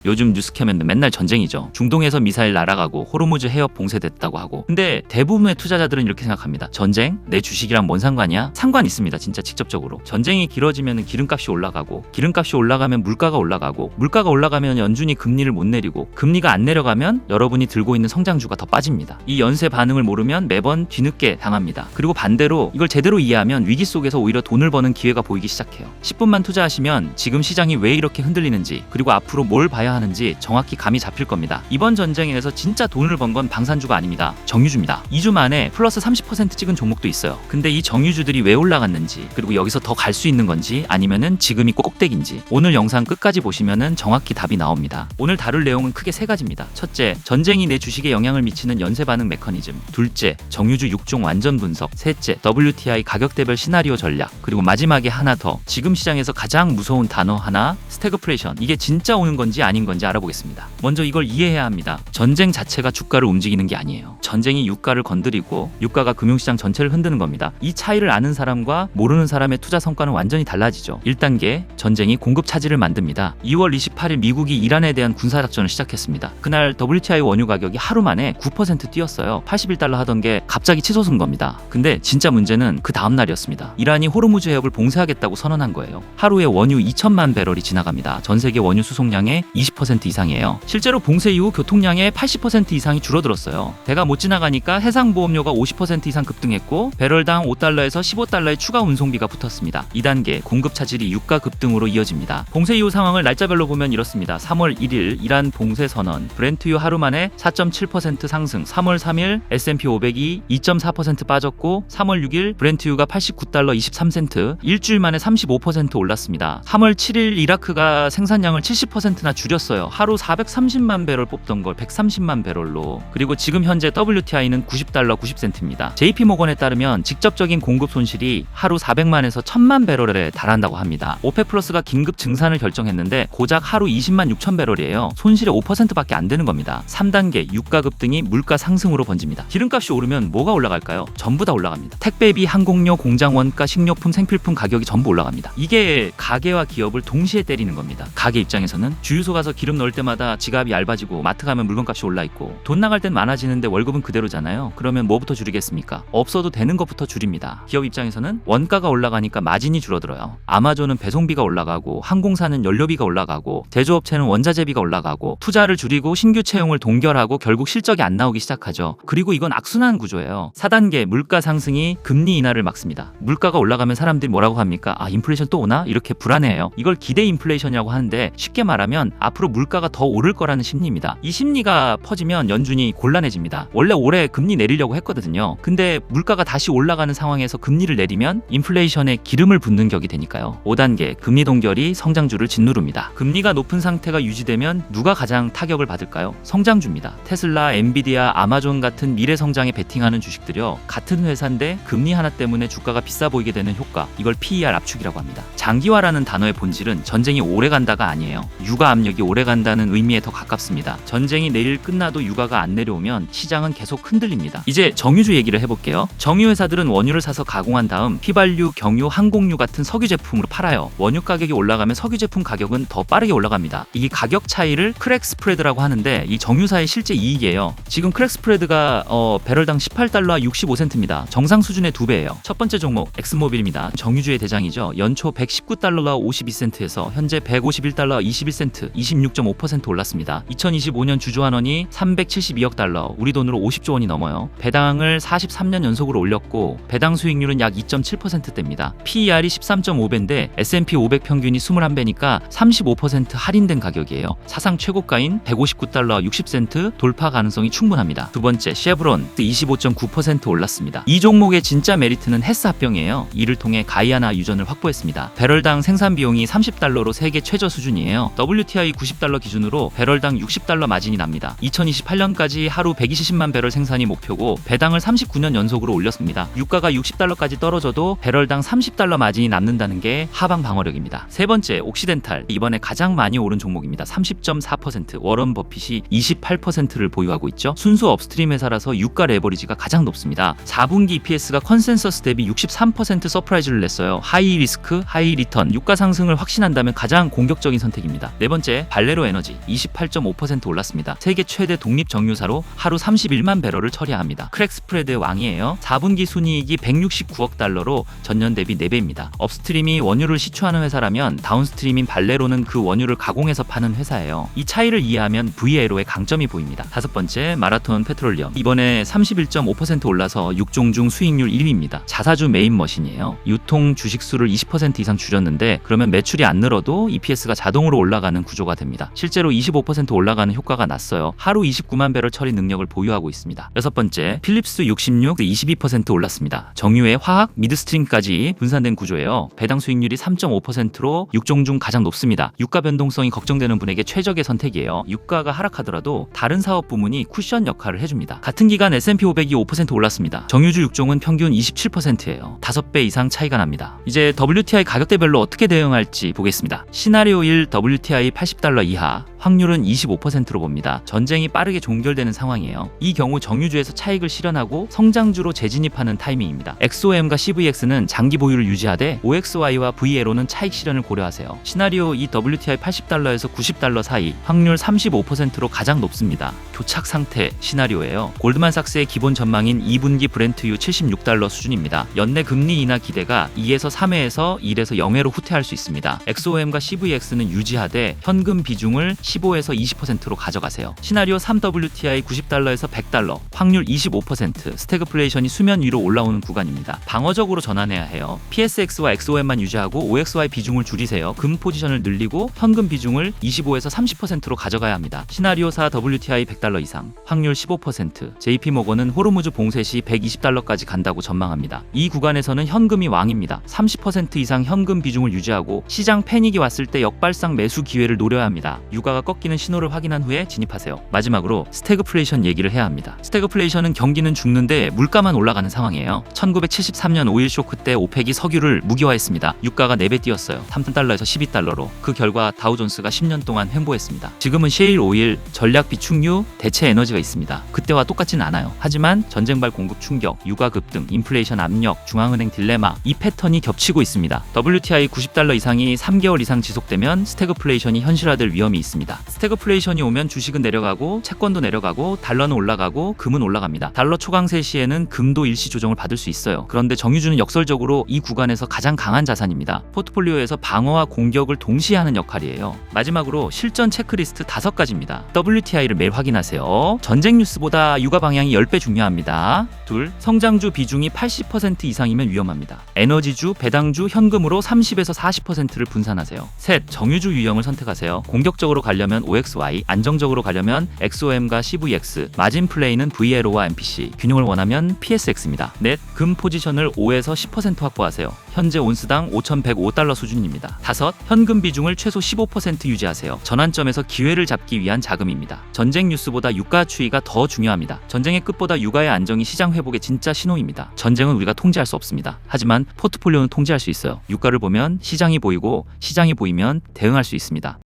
요즘 뉴스 켜면 맨날 전쟁이죠. 중동에서 미사일 날아가고 호르무즈 해협 봉쇄됐다고 하고. 근데 대부분의 투자자들은 이렇게 생각합니다. 전쟁? 내 주식이랑 뭔 상관이야? 상관 있습니다. 진짜 직접적으로. 전쟁이 길어지면 기름값이 올라가고, 기름값이 올라가면 물가가 올라가고, 물가가 올라가면 연준이 금리를 못 내리고, 금리가 안 내려가면 여러분이 들고 있는 성장주가 더 빠집니다. 이 연쇄 반응을 모르면 매번 뒤늦게 당합니다. 그리고 반대로 이걸 제대로 이해하면 위기 속에서 오히려 돈을 버는 기회가 보이기 시작해요. 10분만 투자하시면 지금 시장이 왜 이렇게 흔들리는지, 그리고 앞으로 뭘 봐야 하는지 정확히 감이 잡힐 겁니다. 이번 전쟁에서 진짜 돈을 번 건 방산주가 아닙니다. 정유주입니다. 2주 만에 플러스 30% 찍은 종목도 있어요. 근데 이 정유주들이 왜 올라갔는지, 그리고 여기서 더 갈 수 있는 건지, 아니면은 지금이 꼭대기인지, 오늘 영상 끝까지 보시면은 정확히 답이 나옵니다. 오늘 다룰 내용은 크게 세 가지입니다. 첫째, 전쟁이 내 주식에 영향을 미치는 연쇄 반응 메커니즘. 둘째, 정유주 6종 완전 분석. 셋째, WTI 가격대별 시나리오 전략. 그리고 마지막에 하나 더, 지금 시장에서 가장 무서운 단어 하나, 스태그플레이션. 이게 진짜 오는 건지 아닌 건지 알아보겠습니다. 먼저 이걸 이해해야 합니다. 전쟁 자체가 주가를 움직이는 게 아니에요. 전쟁이 유가를 건드리고 유가가 금융시장 전체를 흔드는 겁니다. 이 차이를 아는 사람과 모르는 사람의 투자 성과는 완전히 달라지죠. 1단계, 전쟁이 공급 차질을 만듭니다. 2월 28일 미국이 이란에 대한 군사작전을 시작했습니다. 그날 WTI 원유 가격이 하루 만에 9% 뛰었어요. 81달러 하던 게 갑자기 치솟은 겁니다. 근데 진짜 문제는 그 다음 날이었습니다. 이란이 호르무즈 해협을 봉쇄하겠다고 선언한 거예요. 하루에 원유 2천만 배럴이 지나갑니다. 전 세계 원유 수송량의 20% 이상이에요. 실제로 봉쇄 이후 교통량의 80% 이상이 줄어들었어요. 배가 못 지나가니까 해상보험료가 50% 이상 급등했고, 배럴당 5달러에서 15달러의 추가 운송비가 붙었습니다. 2단계, 공급 차질이 유가 급등으로 이어집니다. 봉쇄 이후 상황을 날짜별로 보면 이렇습니다. 3월 1일 이란 봉쇄 선언, 브렌트유 하루 만에 4.7% 상승. 3월 3일 S&P 500이 2.4% 빠졌고, 3월 6일 브렌트유가 89달러 23센트, 일주일 만에 35% 올랐습니다. 3월 7일 이라크가 생산량을 70%나 줄였어요. 하루 430만 배럴 뽑던 걸 130만 배럴로. 그리고 지금 현재 WTI는 90달러 90센트입니다. JP모건에 따르면 직접적인 공급 손실이 하루 400만에서 1000만 배럴에 달한다고 합니다. 오펙 플러스가 긴급 증산을 결정했는데 고작 하루 20만 6천 배럴이에요. 손실의 5%밖에 안 되는 겁니다. 3단계, 유가 급등이 물가 상승으로 번집니다. 기름값이 오르면 뭐가 올라갈까요? 전부 다 올라갑니다. 택배비, 항공료, 공장 원가, 식료품, 생필품 가격이 전부 올라갑니다. 이게 가게와 기업을 동시에 때리는 겁니다. 가게 입장에서는 주유소 가서 기름 넣을 때마다 지갑이 얇아지고, 마트 가면 물건값이 올라 있고, 돈 나갈 땐 많아지는데 월급은 그대로잖아요. 그러면 뭐부터 줄이겠습니까? 없어도 되는 것부터 줄입니다. 기업 입장에서는 원가가 올라가니까 마진이 줄어들어요. 아마존은 배송비가 올라가고, 항공사는 연료비가 올라가고, 제조업체는 원자재비가 올라가고, 투자를 줄이고 신규 채용을 동결하고 결국 실적이 안 나오기 시작하죠. 그리고 이건 악순환 구조예요. 4단계, 물가 상승이 금리 인하를 막습니다. 물가가 올라가면 사람들이 뭐라고 합니까? 아, 인플레이션 또 오나? 이렇게 불안해해요. 이걸 기대 인플레이션이라고 하는데, 쉽게 말하면 앞으로 물가가 더 오를 거라는 심리입니다. 이 심리가 퍼지면 연준이 곤란해집니다. 원래 올해 금리 내리려고 했거든요. 근데 물가가 다시 올라가는 상황에서 금리를 내리면 인플레이션에 기름을 붓는 격이 되니까요. 5단계, 금리 동결이 성장주를 짓누릅니다. 금리가 높은 상태가 유지되면 누가 가장 타격을 받을까요? 성장주입니다. 테슬라, 엔비디아, 아마존 같은 미래 성장에 베팅하는 주식들이요, 같은 회사인데 금리 하나 때문에 주가가 비싸 보이게 되는 효과, 이걸 PER 압축이라고 합니다. 장기화라는 단어의 본질은 전쟁이 오래 간다가 아니에요. 유가 압력이 오래 간다는 의미에 더 가깝습니다. 전쟁이 내일 끝나도 유가가 안 내려오면 시장은 계속 흔들립니다. 이제 정유주 얘기를 해볼게요. 정유 회사들은 원유를 사서 가공한 다음 휘발유, 경유, 항공유 같은 석유 제품으로 팔아요. 원유 가격이 올라가면 석유 제품 가격은 더 빠르게 올라갑니다. 이 가격 차이를 크랙 스프레드라고 하는데, 이 정유사의 실제 이익이에요. 지금 크랙 스프레드가 배럴당 18달러 65센트입니다. 정상 수준의 2배예요. 첫 번째 종목 엑스모빌입니다. 정유주의 대장이죠. 연초 119달러 52센트에서 현재 151달러 21센트, 26.5% 올랐습니다. 2025년 주주환원이 372억 달러, 우리 돈으로 50조 원이 넘어요. 배당을 43년 연속으로 올렸고, 배당 수익률은 약 2.7%대입니다. PER이 13.5배인데 S&P 500 평균이 21배니까 35% 할인된 가격이에요. 사상 최고가인 159달러 60센트 돌파 가능성이 충분합니다. 두 번째, 쉐브론 25.9% 올랐습니다. 이 종목의 진짜 메리트는 헬스 합병이에요. 이를 통해 가이아나 유전을 확보했습니다. 배럴당 생산 비용이 30달러로 세계 최저 수준이에요. WTI 90달러 기준으로 배럴당 60달러 마진이 납니다. 2028년까지 하루 120만 배럴 생산이 목표고, 배당을 39년 연속으로 올렸습니다. 유가가 60달러까지 떨어져도 배럴당 30달러 마진이 남는다는 게 하방 방어력입니다. 세 번째, 옥시덴탈. 이번에 가장 많이 오른 종목입니다. 30.4%, 워런 버핏이 28%를 보유하고 있죠. 순수 업스트림 회사라서 유가 레버리지가 가장 높습니다. 4분기 EPS가 컨센서스 대비 63% 서프라이즈를 냈어요. 하이 리스크, 하이 리턴, 유가 상승을 확신한다면 가장 공격적인 선택입니다. 네 번째, 발레로 에너지 28.5% 올랐습니다. 세계 최대 독립 정유사로 하루 31만 배럴을 처리합니다. 크랙 스프레드의 왕이에요. 4분기 순이익이 169억 달러로 전년 대비 4배입니다. 업스트림이 원유를 시추하는 회사라면 다운스트림인 발레로는 그 원유를 가공해서 파는 회사예요. 이 차이를 이해하면 VLO의 강점이 보입니다. 다섯 번째, 마라톤 페트롤리엄. 이번에 31.5% 올라서 6종 중 수익률 1위입니다. 자사주 메인 머신이에요. 유통 주식수를 20% 이상 줄였는데 그러면 매출이 안 늘어도 EPS가 자동으로 올라가는 구조가 됩니다. 실제로 25% 올라가는 효과가 났어요. 하루 29만 배럴 처리 능력을 보유하고 있습니다. 여섯 번째, 필립스 66, 22% 올랐습니다. 정유의 화학, 미드스트림까지 분산된 구조예요. 배당 수익률이 3.5%로 6종 중 가장 높습니다. 유가 변동성이 걱정되는 분에게 최적의 선택이에요. 유가가 하락하더라도 다른 사업 부문이 쿠션 역할을 해줍니다. 같은 기간 S&P 500이 5% 올랐습니다. 정유주 6종은 평균 27%예요. 5배 이상 차이가 납니다. 이제 WTI 가격대별로 어떻게 대응할지 보겠습니다. 시나리오 1 WTI 80달러 이하, 확률은 25%로 봅니다. 전쟁이 빠르게 종결되는 상황이에요. 이 경우 정유주에서 차익을 실현하고 성장주로 재진입하는 타이밍입니다. XOM과 CVX는 장기 보유를 유지하되 OXY와 VLO는 차익 실현을 고려하세요. 시나리오 2 WTI 80달러에서 90달러 사이, 확률 35%로 가장 높습니다. 교착 상태 시나리오예요. 골드만삭스의 기본 전망인 2분기 브렌트유 76달러 수준입니다. 연내 금리 인하 기대가 2에서 3회에서 1에서 0회로 후퇴할 수 있습니다. XOM과 CVX는 유지하되 현금 비중을 15에서 20%로 가져가세요. 시나리오 3 WTI 90달러에서 100달러, 확률 25%, 스태그플레이션이 수면 위로 올라오는 구간입니다. 방어적으로 전환해야 해요. PSX와 XOM만 유지하고 OXY 비중을 줄이세요. 금 포지션을 늘리고 현금 비중을 25에서 30%로 가져가야 합니다. 시나리오 4 WTI 100달러 이상, 확률 15%, JP모건은 호르무즈 봉쇄 시 120달러까지 간다고 전망합니다. 이 구간에서는 현금이 왕입니다. 30% 이상 현금 비중을 유지하고 시장 패닉이 왔을 때 역발상 매수 기회를 노려야 합니다. 유가가 꺾이는 신호를 확인한 후에 진입하세요. 마지막으로 스태그플레이션 얘기를 해야 합니다. 스태그플레이션은 경기는 죽는데 물가만 올라가는 상황이에요. 1973년 오일 쇼크 때 오펙이 석유를 무기화했습니다. 유가가 4배 뛰었어요. 3달러에서 12달러로. 그 결과 다우존스가 10년 동안 횡보했습니다. 지금은 셰일 오일, 전략 비축유, 대체 에너지가 있습니다. 그때와 똑같지는 않아요. 하지만 전쟁발 공급 충격, 유가 급등, 인플레이션 압력, 중앙은행 딜레마, 이 패턴이 겹치고 있습니다. WTI 90달러 이상이 3개월 이상 지속되면 스태그플레이션이 현실화될 위험이 있습니다. 스태그플레이션이 오면 주식은 내려가고 채권도 내려가고 달러는 올라가고 금은 올라갑니다. 달러 초강세 시에는 금도 일시 조정을 받을 수 있어요. 그런데 정유주는 역설적으로 이 구간에서 가장 강한 자산입니다. 포트폴리오에서 방어와 공격을 동시에 하는 역할이에요. 마지막으로 실전 체크리스트 5가지입니다. WTI를 매일 확인하세요. 전쟁 뉴스보다 유가 방향이 10배 중요합니다. 둘, 성장주 비중이 80% 이상이면 위험합니다. 에너지주, 배당주, 현금으로 30에서 40%를 분산하세요. 셋, 정유주 유형을 선택하세요. 공격적으로 가려면 OXY, 안정적으로 가려면 XOM과 CVX, 마진 플레이는 VLO와 MPC, 균형을 원하면 PSX입니다. 넷, 금 포지션을 5에서 10% 확보하세요. 현재 온스당 5,105달러 수준입니다. 다섯, 현금 비중을 최소 15% 유지하세요. 전환점에서 기회를 잡기 위한 자금입니다. 전쟁 뉴스보다 유가 추이가 더 중요합니다. 전쟁의 끝보다 유가의 안정이 시장 회복의 진짜 신호입니다. 전쟁은 우리가 통제할 수 없습니다. 하지만 포트폴리오는 통제할 수 있어요. 유가를 보면 시장이 보이고 시장이 보이면 대응할 수 있습니다.